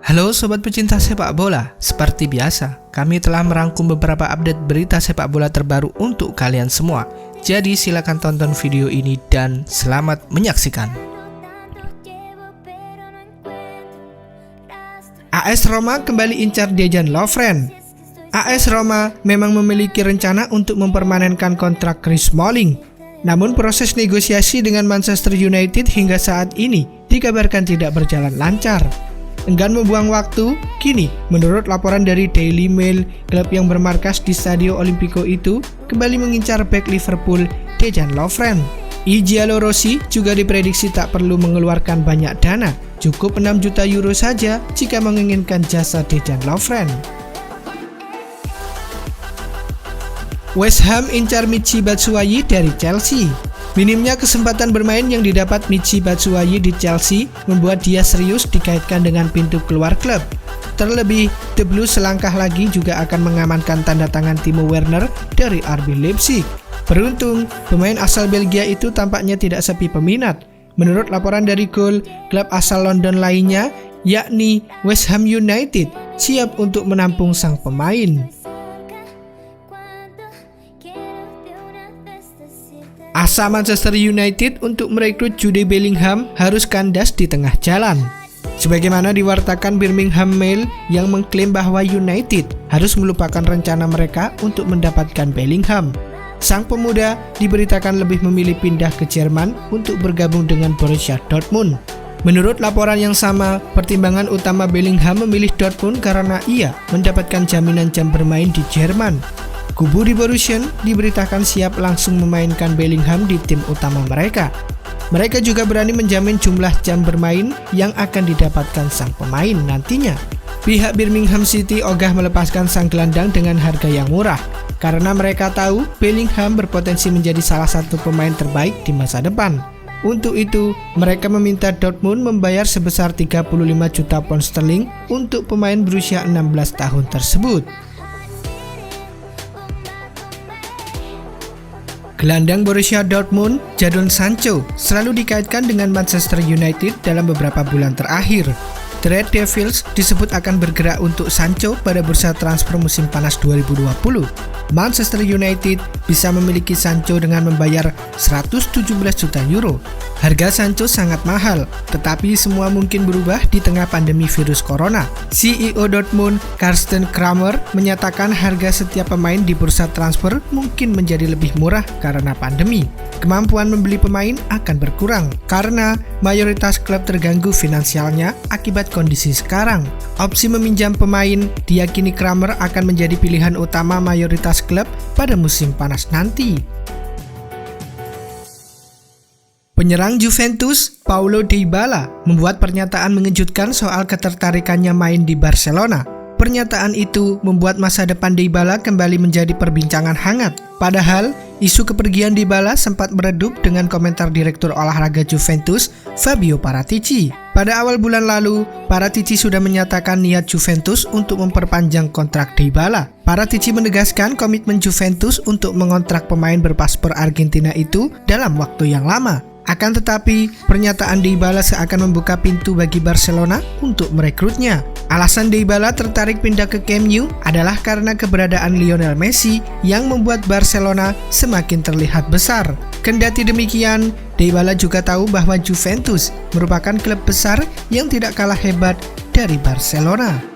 Halo sobat pecinta sepak bola, seperti biasa, kami telah merangkum beberapa update berita sepak bola terbaru untuk kalian semua. Jadi silakan tonton video ini dan selamat menyaksikan. AS Roma kembali incar Dejan Lovren. AS Roma memang memiliki rencana untuk mempermanenkan kontrak Chris Smalling. Namun proses negosiasi dengan Manchester United hingga saat ini dikabarkan tidak berjalan lancar. Enggan membuang waktu, kini menurut laporan dari Daily Mail, klub yang bermarkas di Stadio Olimpico itu kembali mengincar bek Liverpool Dejan Lovren. Gianluigi Rossi juga diprediksi tak perlu mengeluarkan banyak dana, cukup 6 juta euro saja jika menginginkan jasa Dejan Lovren. West Ham incar Michy Batshuayi dari Chelsea. Minimnya kesempatan bermain yang didapat Michy Batshuayi di Chelsea membuat dia serius dikaitkan dengan pintu keluar klub. Terlebih, The Blues selangkah lagi juga akan mengamankan tanda tangan Timo Werner dari RB Leipzig. Beruntung, pemain asal Belgia itu tampaknya tidak sepi peminat. Menurut laporan dari Goal, klub asal London lainnya, yakni West Ham United, siap untuk menampung sang pemain. Asa Manchester United untuk merekrut Jude Bellingham harus kandas di tengah jalan. Sebagaimana diwartakan Birmingham Mail yang mengklaim bahwa United harus melupakan rencana mereka untuk mendapatkan Bellingham. Sang pemuda diberitakan lebih memilih pindah ke Jerman untuk bergabung dengan Borussia Dortmund. Menurut laporan yang sama, pertimbangan utama Bellingham memilih Dortmund karena ia mendapatkan jaminan jam bermain di Jerman. Kubu di Borussia diberitakan siap langsung memainkan Bellingham di tim utama mereka. Mereka juga berani menjamin jumlah jam bermain yang akan didapatkan sang pemain nantinya. Pihak Birmingham City ogah melepaskan sang gelandang dengan harga yang murah, karena mereka tahu Bellingham berpotensi menjadi salah satu pemain terbaik di masa depan. Untuk itu, mereka meminta Dortmund membayar sebesar 35 juta pound sterling untuk pemain berusia 16 tahun tersebut. Gelandang Borussia Dortmund, Jadon Sancho, selalu dikaitkan dengan Manchester United dalam beberapa bulan terakhir. The Red Devils disebut akan bergerak untuk Sancho pada bursa transfer musim panas 2020. Manchester United bisa memiliki Sancho dengan membayar 117 juta euro. Harga Sancho sangat mahal, tetapi semua mungkin berubah di tengah pandemi virus corona. CEO Dortmund, Carsten Kramer, menyatakan harga setiap pemain di bursa transfer mungkin menjadi lebih murah karena pandemi. Kemampuan membeli pemain akan berkurang karena mayoritas klub terganggu finansialnya akibat kondisi sekarang. Opsi meminjam pemain diyakini Kramer akan menjadi pilihan utama mayoritas klub pada musim panas nanti. Penyerang Juventus, Paulo Dybala, membuat pernyataan mengejutkan soal ketertarikannya main di Barcelona. Pernyataan itu membuat masa depan Dybala kembali menjadi perbincangan hangat. Padahal, isu kepergian Dybala sempat meredup dengan komentar Direktur Olahraga Juventus, Fabio Paratici. Pada awal bulan lalu, Paratici sudah menyatakan niat Juventus untuk memperpanjang kontrak Dybala. Paratici menegaskan komitmen Juventus untuk mengontrak pemain berpaspor Argentina itu dalam waktu yang lama. Akan tetapi, pernyataan Dybala seakan membuka pintu bagi Barcelona untuk merekrutnya. Alasan Dybala tertarik pindah ke Camp Nou adalah karena keberadaan Lionel Messi yang membuat Barcelona semakin terlihat besar. Kendati demikian, Dybala juga tahu bahwa Juventus merupakan klub besar yang tidak kalah hebat dari Barcelona.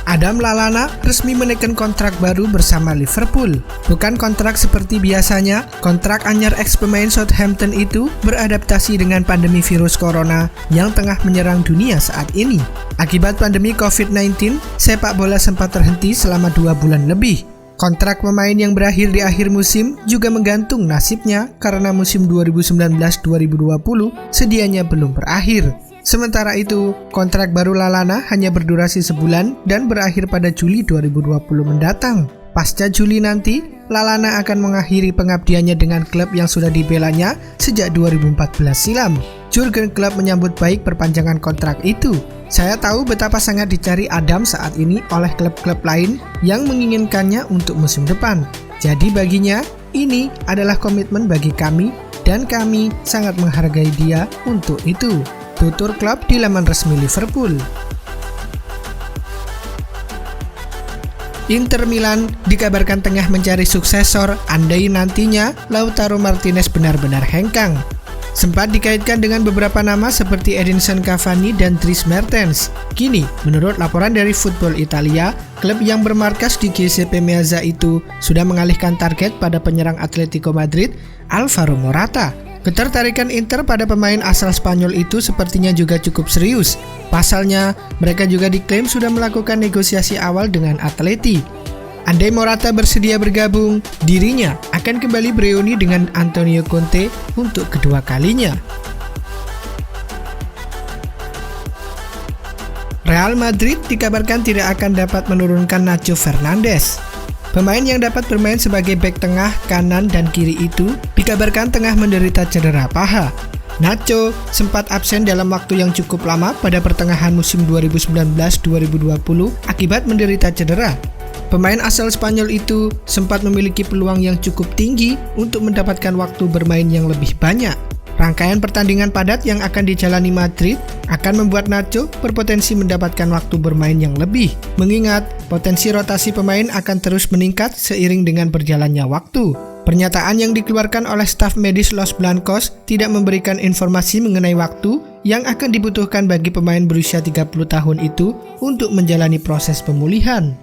Adam Lallana resmi menekan kontrak baru bersama Liverpool. Bukan kontrak seperti biasanya, kontrak anyar ex-pemain Southampton itu beradaptasi dengan pandemi virus corona yang tengah menyerang dunia saat ini. Akibat pandemi COVID-19, sepak bola sempat terhenti selama 2 bulan lebih. Kontrak pemain yang berakhir di akhir musim juga menggantung nasibnya karena musim 2019-2020 sedianya belum berakhir. Sementara itu, kontrak baru Lallana hanya berdurasi sebulan dan berakhir pada Juli 2020 mendatang. Pasca Juli nanti, Lallana akan mengakhiri pengabdiannya dengan klub yang sudah dibelanya sejak 2014 silam. Jurgen Klopp menyambut baik perpanjangan kontrak itu. Saya tahu betapa sangat dicari Adam saat ini oleh klub-klub lain yang menginginkannya untuk musim depan. Jadi baginya, ini adalah komitmen bagi kami dan kami sangat menghargai dia untuk itu. tutur klub di laman resmi Liverpool. Inter Milan dikabarkan tengah mencari suksesor andai nantinya Lautaro Martinez benar-benar hengkang. Sempat dikaitkan dengan beberapa nama seperti Edinson Cavani dan Dries Mertens. Kini, menurut laporan dari Football Italia, klub yang bermarkas di Giuseppe Meazza itu sudah mengalihkan target pada penyerang Atletico Madrid, Alvaro Morata. Ketertarikan Inter pada pemain asal Spanyol itu sepertinya juga cukup serius. Pasalnya, mereka juga diklaim sudah melakukan negosiasi awal dengan Atleti. Andai Morata bersedia bergabung, dirinya akan kembali bereuni dengan Antonio Conte untuk kedua kalinya. Real Madrid dikabarkan tidak akan dapat menurunkan Nacho Fernandes. Pemain yang dapat bermain sebagai bek tengah, kanan, dan kiri itu dikabarkan tengah menderita cedera paha. Nacho sempat absen dalam waktu yang cukup lama pada pertengahan musim 2019-2020 akibat menderita cedera. Pemain asal Spanyol itu sempat memiliki peluang yang cukup tinggi untuk mendapatkan waktu bermain yang lebih banyak. Rangkaian pertandingan padat yang akan dijalani Madrid akan membuat Nacho berpotensi mendapatkan waktu bermain yang lebih, mengingat potensi rotasi pemain akan terus meningkat seiring dengan berjalannya waktu. Pernyataan yang dikeluarkan oleh staf medis Los Blancos tidak memberikan informasi mengenai waktu yang akan dibutuhkan bagi pemain berusia 30 tahun itu untuk menjalani proses pemulihan.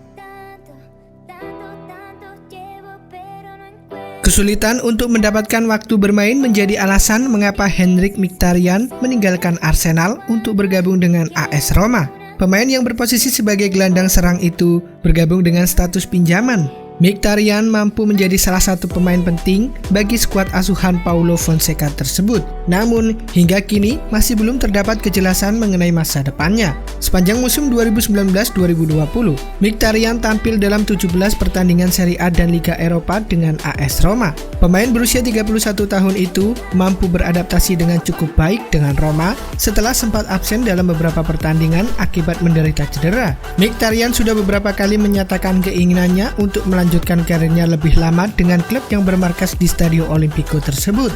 Kesulitan untuk mendapatkan waktu bermain menjadi alasan mengapa Henrikh Mkhitaryan meninggalkan Arsenal untuk bergabung dengan AS Roma. Pemain yang berposisi sebagai gelandang serang itu bergabung dengan status pinjaman. Mkhitaryan mampu menjadi salah satu pemain penting bagi skuad asuhan Paulo Fonseca tersebut. Namun, hingga kini masih belum terdapat kejelasan mengenai masa depannya. Sepanjang musim 2019-2020, Mkhitaryan tampil dalam 17 pertandingan Serie A dan Liga Eropa dengan AS Roma. Pemain berusia 31 tahun itu mampu beradaptasi dengan cukup baik dengan Roma setelah sempat absen dalam beberapa pertandingan akibat menderita cedera. Mkhitaryan sudah beberapa kali menyatakan keinginannya untuk melanjutkan karirnya lebih lama dengan klub yang bermarkas di Stadio Olimpico tersebut.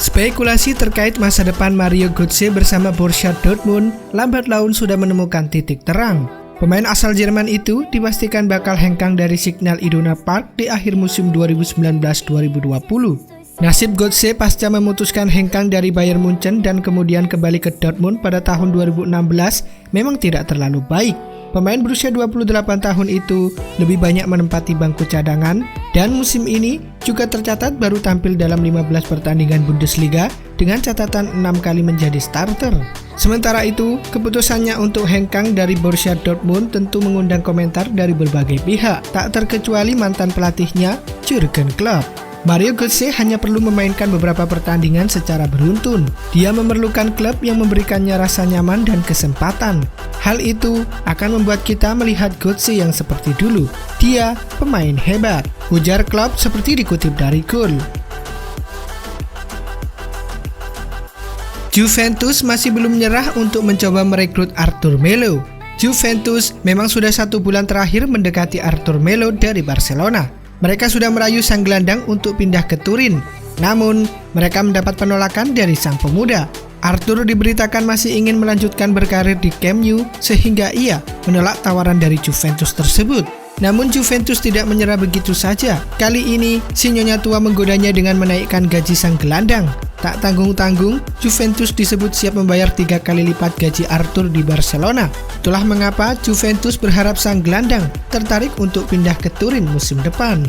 Spekulasi terkait masa depan Mario Götze bersama Borussia Dortmund lambat laun sudah menemukan titik terang. Pemain asal Jerman itu dipastikan bakal hengkang dari Signal Iduna Park di akhir musim 2019-2020. Nasib Götze pasca memutuskan hengkang dari Bayern Munchen dan kemudian kembali ke Dortmund pada tahun 2016 memang tidak terlalu baik. Pemain berusia 28 tahun itu lebih banyak menempati bangku cadangan dan musim ini juga tercatat baru tampil dalam 15 pertandingan Bundesliga dengan catatan 6 kali menjadi starter. Sementara itu, keputusannya untuk hengkang dari Borussia Dortmund tentu mengundang komentar dari berbagai pihak, tak terkecuali mantan pelatihnya Jurgen Klopp. Mario Götze hanya perlu memainkan beberapa pertandingan secara beruntun. Dia memerlukan klub yang memberikannya rasa nyaman dan kesempatan. Hal itu akan membuat kita melihat Götze yang seperti dulu. Dia pemain hebat, ujar Klopp seperti dikutip dari Goal. Juventus masih belum menyerah untuk mencoba merekrut Arthur Melo. Juventus memang sudah 1 bulan terakhir mendekati Arthur Melo dari Barcelona. Mereka sudah merayu sang gelandang untuk pindah ke Turin. Namun, mereka mendapat penolakan dari sang pemuda. Arthur diberitakan masih ingin melanjutkan berkarir di Camp Nou sehingga ia menolak tawaran dari Juventus tersebut. Namun Juventus tidak menyerah begitu saja. Kali ini, si nyonya tua menggodanya dengan menaikkan gaji sang gelandang. Tak tanggung-tanggung, Juventus disebut siap membayar 3 kali lipat gaji Arthur di Barcelona. Itulah mengapa Juventus berharap sang gelandang tertarik untuk pindah ke Turin musim depan.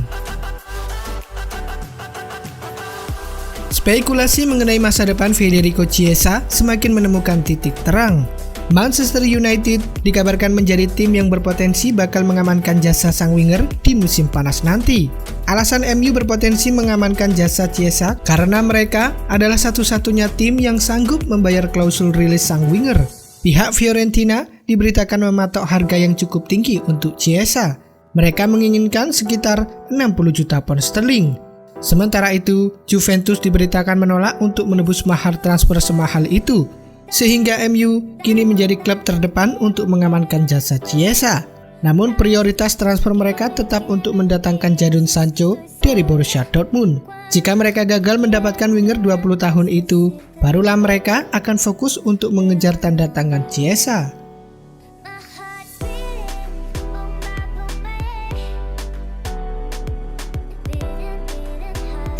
Spekulasi mengenai masa depan Federico Chiesa semakin menemukan titik terang. Manchester United dikabarkan menjadi tim yang berpotensi bakal mengamankan jasa sang winger di musim panas nanti. Alasan MU berpotensi mengamankan jasa Chiesa karena mereka adalah satu-satunya tim yang sanggup membayar klausul rilis sang winger. Pihak Fiorentina diberitakan mematok harga yang cukup tinggi untuk Chiesa. Mereka menginginkan sekitar 60 juta pound sterling. Sementara itu, Juventus diberitakan menolak untuk menebus mahar transfer semahal itu. Sehingga MU kini menjadi klub terdepan untuk mengamankan jasa Chiesa. Namun prioritas transfer mereka tetap untuk mendatangkan Jadon Sancho dari Borussia Dortmund. Jika mereka gagal mendapatkan winger 20 tahun itu, barulah mereka akan fokus untuk mengejar tanda tangan Chiesa.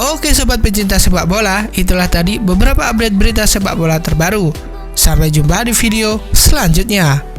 Oke sobat pecinta sepak bola, itulah tadi beberapa update berita sepak bola terbaru. Sampai jumpa di video selanjutnya.